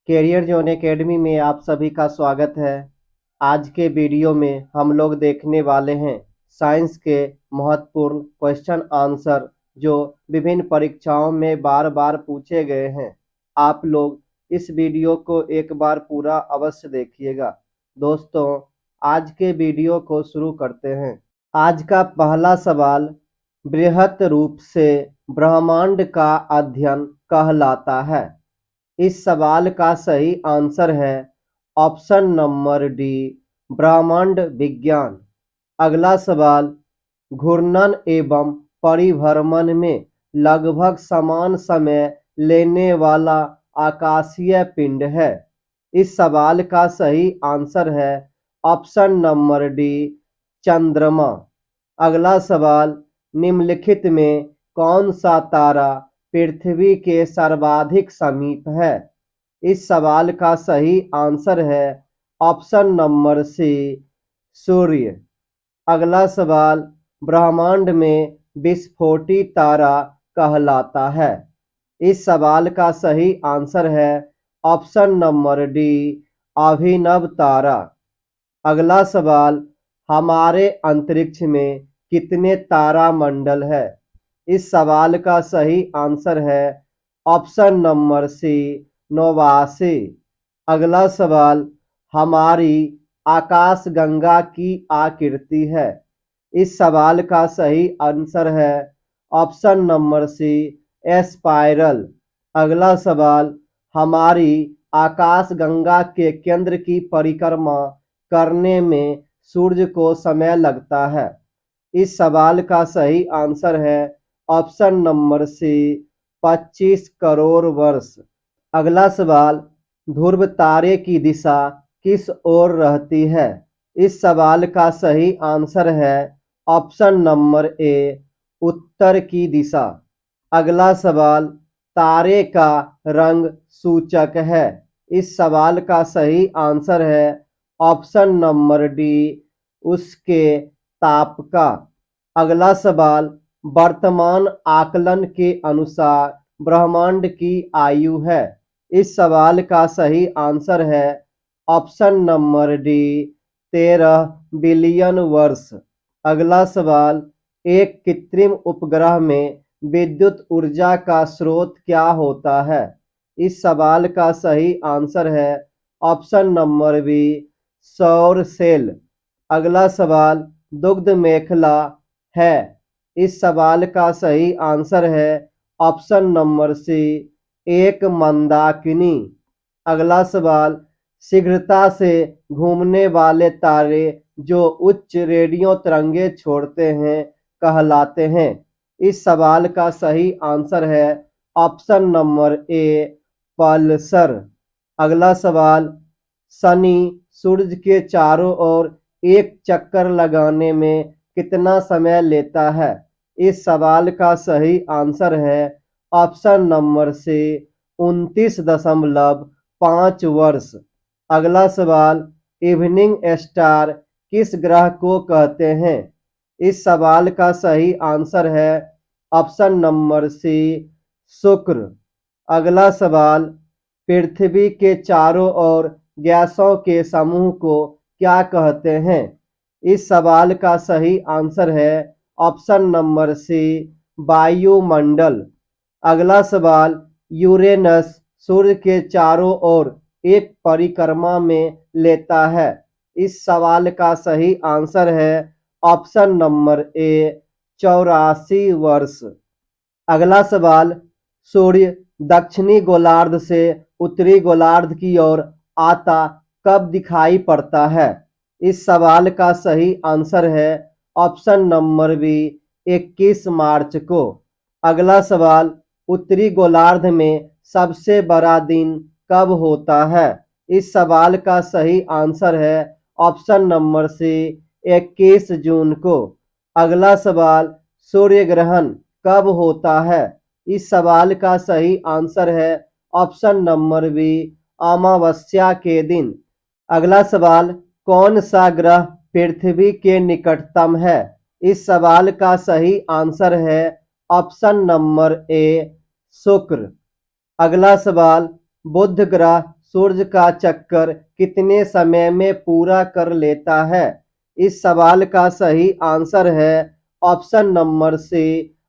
Career zone academy में आप सभी का स्वागत है। आज के वीडियो में हम लोग देखने वाले हैं साइंस के महत्वपूर्ण क्वेश्चन आंसर जो विभिन्न परीक्षाओं में बार बार पूछे गए हैं। आप लोग इस वीडियो को एक बार पूरा अवश्य देखिएगा। दोस्तों, आज के वीडियो को शुरू करते हैं। आज का पहला सवाल, बृहत रूप से ब्रह्मांड का अध्ययन कहलाता है। इस सवाल का सही आंसर है ऑप्शन नंबर डी, ब्रह्मांड विज्ञान। अगला सवाल, घूर्णन एवं परिभ्रमण में लगभग समान समय लेने वाला आकाशीय पिंड है। इस सवाल का सही आंसर है ऑप्शन नंबर डी, चंद्रमा। अगला सवाल, निम्नलिखित में कौन सा तारा पृथ्वी के सर्वाधिक समीप है? इस सवाल का सही आंसर है ऑप्शन नंबर सी, सूर्य। अगला सवाल, ब्रह्मांड में विस्फोटी तारा कहलाता है। इस सवाल का सही आंसर है ऑप्शन नंबर डी, अभिनव तारा। अगला सवाल, हमारे अंतरिक्ष में कितने तारामंडल है? इस सवाल का सही आंसर है ऑप्शन नंबर सी, 89। अगला सवाल, हमारी आकाशगंगा की आकृति है। इस सवाल का सही आंसर है ऑप्शन नंबर सी, स्पाइरल। अगला सवाल, हमारी आकाशगंगा के केंद्र की परिक्रमा करने में सूर्य को समय लगता है। इस सवाल का सही आंसर है ऑप्शन नंबर सी, 25 करोड़ वर्ष। अगला सवाल, ध्रुव तारे की दिशा किस ओर रहती है? इस सवाल का सही आंसर है ऑप्शन नंबर ए, उत्तर की दिशा। अगला सवाल, तारे का रंग सूचक है। इस सवाल का सही आंसर है ऑप्शन नंबर डी, उसके ताप का। अगला सवाल, वर्तमान आकलन के अनुसार ब्रह्मांड की आयु है। इस सवाल का सही आंसर है ऑप्शन नंबर डी, 13 बिलियन वर्ष। अगला सवाल, एक कृत्रिम उपग्रह में विद्युत ऊर्जा का स्रोत क्या होता है? इस सवाल का सही आंसर है ऑप्शन नंबर बी, सौर सेल। अगला सवाल, दुग्ध मेखला है। इस सवाल का सही आंसर है ऑप्शन नंबर सी, एक मंदाकिनी। अगला सवाल, शीघ्रता से घूमने वाले तारे जो उच्च रेडियो तरंगे छोड़ते हैं कहलाते हैं। इस सवाल का सही आंसर है ऑप्शन नंबर ए, पल्सर। अगला सवाल, शनि सूर्य के चारों ओर एक चक्कर लगाने में कितना समय लेता है? इस सवाल का सही आंसर है ऑप्शन नंबर सी, 29.5 वर्ष। अगला सवाल, इवनिंग स्टार किस ग्रह को कहते हैं? इस सवाल का सही आंसर है ऑप्शन नंबर सी, शुक्र। अगला सवाल, पृथ्वी के चारों ओर गैसों के समूह को क्या कहते हैं? इस सवाल का सही आंसर है ऑप्शन नंबर सी, वायुमंडल। अगला सवाल, यूरेनस सूर्य के चारों ओर एक परिक्रमा में लेता है। इस सवाल का सही आंसर है ऑप्शन नंबर ए, 84 वर्ष। अगला सवाल, सूर्य दक्षिणी गोलार्ध से उत्तरी गोलार्ध की ओर आता कब दिखाई पड़ता है? इस सवाल का सही आंसर है ऑप्शन नंबर बी, 21 मार्च को। अगला सवाल, उत्तरी गोलार्ध में सबसे बड़ा दिन कब होता है? इस सवाल का सही आंसर है ऑप्शन नंबर सी, 21 जून को। अगला सवाल, सूर्य ग्रहण कब होता है? इस सवाल का सही आंसर है ऑप्शन नंबर बी, अमावस्या के दिन। अगला सवाल, कौन सा ग्रह पृथ्वी के निकटतम है? इस सवाल का सही आंसर है ऑप्शन नंबर ए, शुक्र। अगला सवाल, बुध ग्रह सूर्य का चक्कर कितने समय में पूरा कर लेता है? इस सवाल का सही आंसर है ऑप्शन नंबर सी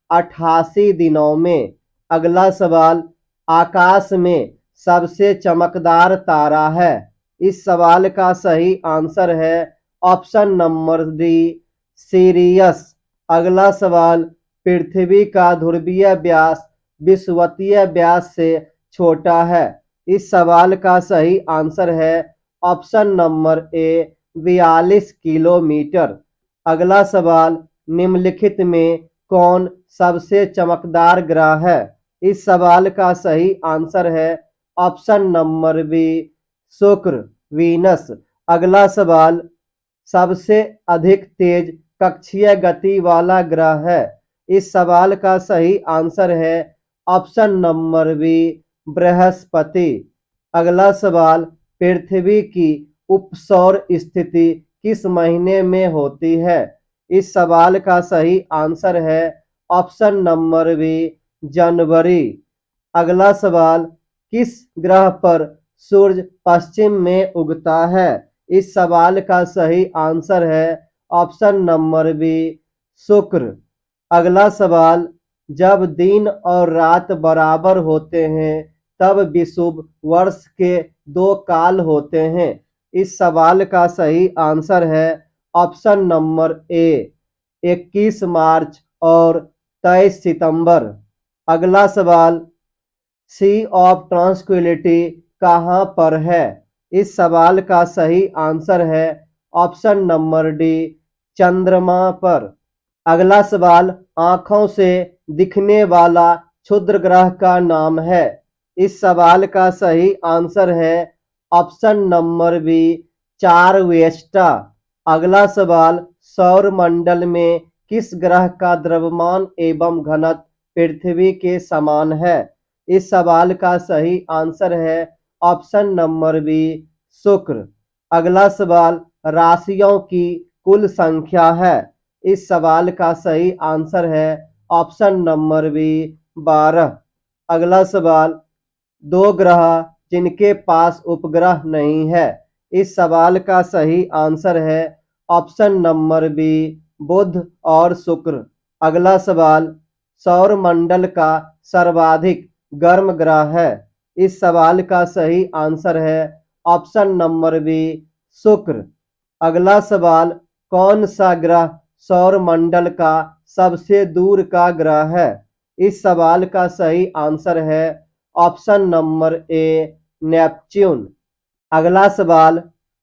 88 दिनों में। अगला सवाल, आकाश में सबसे चमकदार तारा है? इस सवाल का सही आंसर है ऑप्शन नंबर डी सीरियस। अगला सवाल, पृथ्वी का ध्रुवीय व्यास विषुवतीय व्यास से छोटा है? इस सवाल का सही आंसर है ऑप्शन नंबर ए 42 किलोमीटर। अगला सवाल, निम्नलिखित में कौन सबसे चमकदार ग्रह है? इस सवाल का सही आंसर है ऑप्शन नंबर बी शुक्र वीनस। अगला सवाल, सबसे अधिक तेज कक्षीय गति वाला ग्रह है? इस सवाल का सही आंसर है ऑप्शन नंबर बी बृहस्पति। अगला सवाल, पृथ्वी की उपसौर स्थिति किस महीने में होती है? इस सवाल का सही आंसर है ऑप्शन नंबर बी जनवरी। अगला सवाल, किस ग्रह पर सूर्य पश्चिम में उगता है? इस सवाल का सही आंसर है ऑप्शन नंबर बी शुक्र। अगला सवाल, जब दिन और रात बराबर होते हैं तब विषुव वर्ष के 2 काल होते हैं। इस सवाल का सही आंसर है ऑप्शन नंबर ए 21 मार्च और 23 सितंबर। अगला सवाल, सी ऑफ ट्रांसक्विलिटी कहाँ पर है? इस सवाल का सही आंसर है ऑप्शन नंबर डी चंद्रमा पर। अगला सवाल, आंखों से दिखने वाला क्षुद्र ग्रह का नाम है? इस सवाल का सही आंसर है ऑप्शन नंबर बी चारवेस्टा। अगला सवाल, सौर मंडल में किस ग्रह का द्रव्यमान एवं घनत्व पृथ्वी के समान है? इस सवाल का सही आंसर है ऑप्शन नंबर बी शुक्र। अगला सवाल, राशियों की कुल संख्या है? इस सवाल का सही आंसर है ऑप्शन नंबर बी 12। अगला सवाल, 2 ग्रह जिनके पास उपग्रह नहीं है? इस सवाल का सही आंसर है ऑप्शन नंबर बी बुध और शुक्र। अगला सवाल, सौर मंडल का सर्वाधिक गर्म ग्रह है? इस सवाल का सही आंसर है ऑप्शन नंबर बी शुक्र। अगला सवाल, कौन सा ग्रह सौर मंडल का सबसे दूर का ग्रह है? इस सवाल का सही आंसर है ऑप्शन नंबर ए नेपच्यून। अगला सवाल,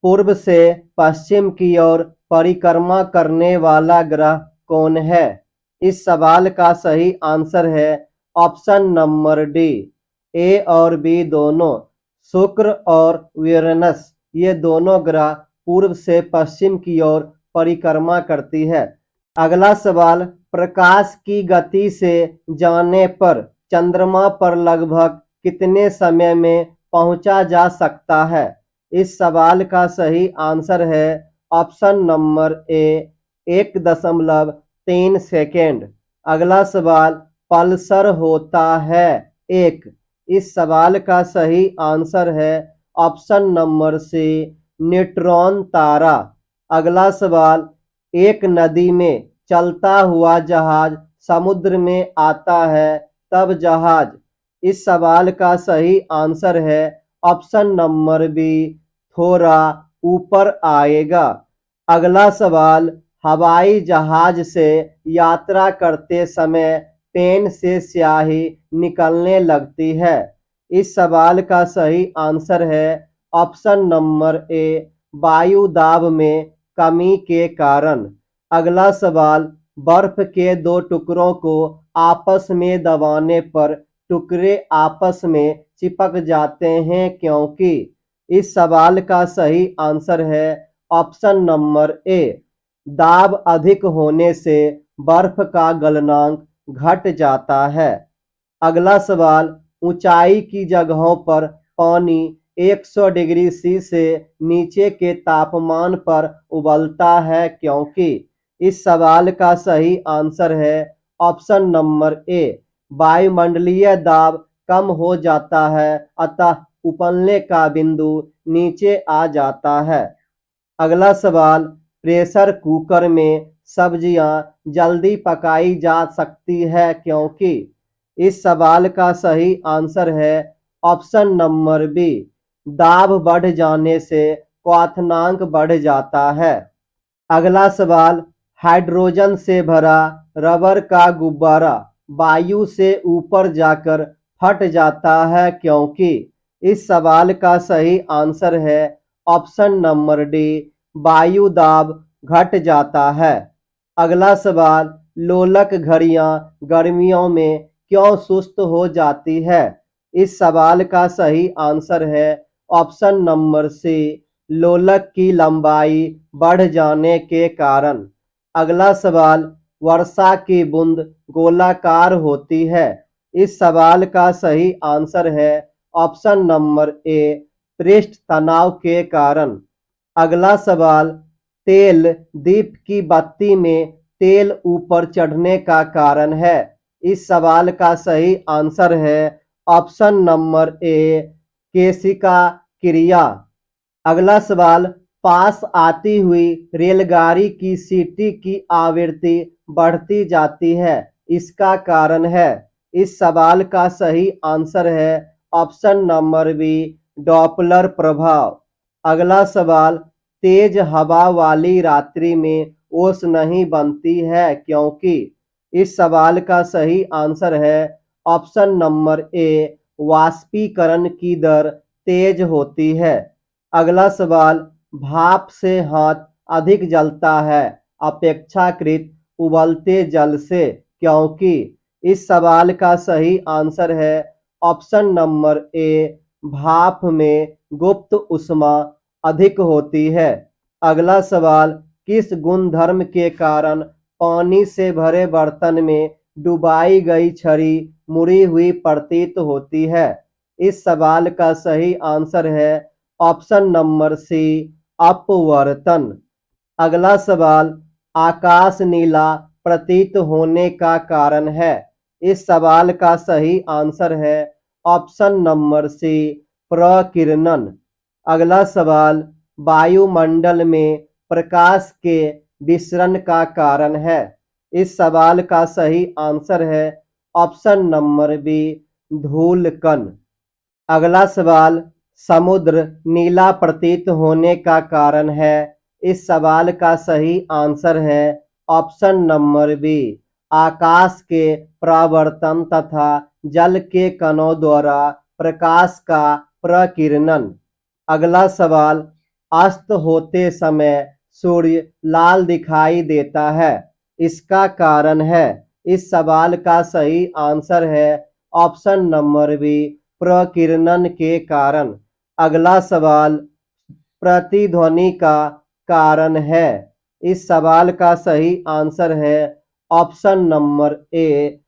पूर्व से पश्चिम की ओर परिक्रमा करने वाला ग्रह कौन है? इस सवाल का सही आंसर है ऑप्शन नंबर डी ए और बी दोनों, शुक्र और यूरेनस। ये दोनों ग्रह पूर्व से पश्चिम की ओर परिक्रमा करती है। अगला सवाल, प्रकाश की गति से जाने पर चंद्रमा पर लगभग कितने समय में पहुंचा जा सकता है? इस सवाल का सही आंसर है ऑप्शन नंबर ए 1.3 सेकेंड। अगला सवाल, पल्सर होता है एक? इस सवाल का सही आंसर है ऑप्शन नंबर सी न्यूट्रॉन तारा। अगला सवाल, एक नदी में चलता हुआ जहाज समुद्र में आता है तब जहाज? इस सवाल का सही आंसर है ऑप्शन नंबर बी थोड़ा ऊपर आएगा। अगला सवाल, हवाई जहाज से यात्रा करते समय पेन से स्याही निकलने लगती है? इस सवाल का सही आंसर है ऑप्शन नंबर ए वायु दाब में कमी के कारण। अगला सवाल, बर्फ के 2 टुकड़ों को आपस में दबाने पर टुकड़े आपस में चिपक जाते हैं क्योंकि? इस सवाल का सही आंसर है ऑप्शन नंबर ए दाब अधिक होने से बर्फ का गलनांक घट जाता है। अगला सवाल, ऊंचाई की जगहों पर पानी 100 डिग्री सी से नीचे के तापमान पर उबलता है क्योंकि? इस सवाल का सही आंसर है ऑप्शन नंबर ए वायुमंडलीय दाब कम हो जाता है अतः उबलने का बिंदु नीचे आ जाता है। अगला सवाल, प्रेशर कुकर में सब्जियां जल्दी पकाई जा सकती है क्योंकि? इस सवाल का सही आंसर है ऑप्शन नंबर बी, दाब बढ़ जाने से क्वथनांक बढ़ जाता है। अगला सवाल, हाइड्रोजन से भरा रबर का गुब्बारा वायु से ऊपर जाकर फट जाता है क्योंकि? इस सवाल का सही आंसर है ऑप्शन नंबर डी, वायु दाब घट जाता है। अगला सवाल, लोलक घड़ियां गर्मियों में क्यों सुस्त हो जाती है? इस सवाल का सही आंसर है ऑप्शन नंबर सी, लोलक की लंबाई बढ़ जाने के कारण। अगला सवाल, वर्षा की बूंद गोलाकार होती है। इस सवाल का सही आंसर है ऑप्शन नंबर ए, पृष्ठ तनाव के कारण। अगला सवाल, तेल दीप की बत्ती में तेल ऊपर चढ़ने का कारण है। इस सवाल का सही आंसर है ऑप्शन नंबर ए, केशिका क्रिया। अगला सवाल, पास आती हुई रेलगाड़ी की सीटी की आवृत्ति बढ़ती जाती है, इसका कारण है? इस सवाल का सही आंसर है ऑप्शन नंबर बी, डॉपलर प्रभाव। अगला सवाल, तेज हवा वाली रात्रि में ओस नहीं बनती है क्योंकि? इस सवाल का सही आंसर है ऑप्शन नंबर ए, वाष्पीकरण की दर तेज होती है। अगला सवाल, भाप से हाथ अधिक जलता है अपेक्षाकृत उबलते जल से क्योंकि? इस सवाल का सही आंसर है ऑप्शन नंबर ए, भाप में गुप्त ऊष्मा अधिक होती है। अगला सवाल, किस गुणधर्म के कारण पानी से भरे बर्तन में डुबाई गई छड़ी मुड़ी हुई प्रतीत होती है? इस सवाल का सही आंसर है ऑप्शन नंबर सी, अपवर्तन। अगला सवाल, आकाश नीला प्रतीत होने का कारण है। इस सवाल का सही आंसर है ऑप्शन नंबर सी, प्रकीर्णन। अगला सवाल, वायुमंडल में प्रकाश के विसरण का कारण है। इस सवाल का सही आंसर है ऑप्शन नंबर बी, धूल कण। अगला सवाल, समुद्र नीला प्रतीत होने का कारण है। इस सवाल का सही आंसर है ऑप्शन नंबर बी, आकाश के परावर्तन तथा जल के कणों द्वारा प्रकाश का प्रकीर्णन। अगला सवाल, अस्त होते समय सूर्य लाल दिखाई देता है, इसका कारण है? इस सवाल का सही आंसर है ऑप्शन नंबर बी, प्रकीर्णन के कारण। अगला सवाल, प्रतिध्वनि का कारण है। इस सवाल का सही आंसर है ऑप्शन नंबर ए,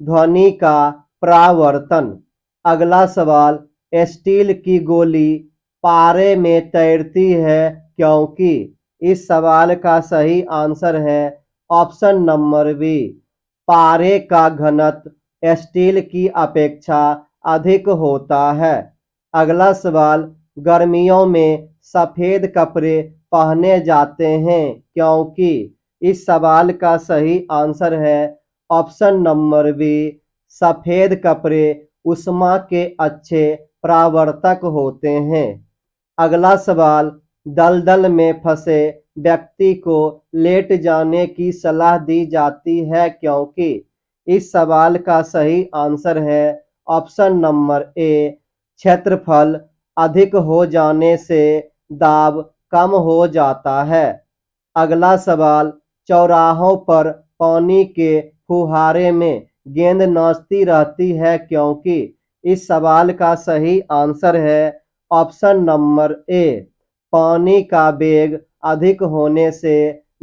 ध्वनि का परावर्तन। अगला सवाल, स्टील की गोली पारे में तैरती है क्योंकि? इस सवाल का सही आंसर है ऑप्शन नंबर बी, पारे का घनत्व स्टील की अपेक्षा अधिक होता है। अगला सवाल, गर्मियों में सफेद कपड़े पहने जाते हैं क्योंकि? इस सवाल का सही आंसर है ऑप्शन नंबर बी, सफेद कपड़े ऊष्मा के अच्छे परावर्तक होते हैं। अगला सवाल, दलदल में फंसे व्यक्ति को लेट जाने की सलाह दी जाती है क्योंकि? इस सवाल का सही आंसर है ऑप्शन नंबर ए, क्षेत्रफल अधिक हो जाने से दाब कम हो जाता है। अगला सवाल, चौराहों पर पानी के फुहारे में गेंद नाचती रहती है क्योंकि? इस सवाल का सही आंसर है ऑप्शन नंबर ए, पानी का वेग अधिक होने से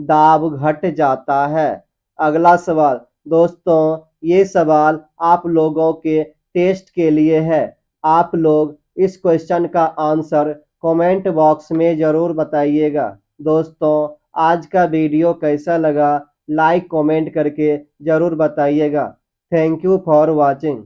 दाब घट जाता है। अगला सवाल, दोस्तों ये सवाल आप लोगों के टेस्ट के लिए है। आप लोग इस क्वेश्चन का आंसर कमेंट बॉक्स में ज़रूर बताइएगा। दोस्तों आज का वीडियो कैसा लगा लाइक कमेंट करके ज़रूर बताइएगा। Thank you for watching.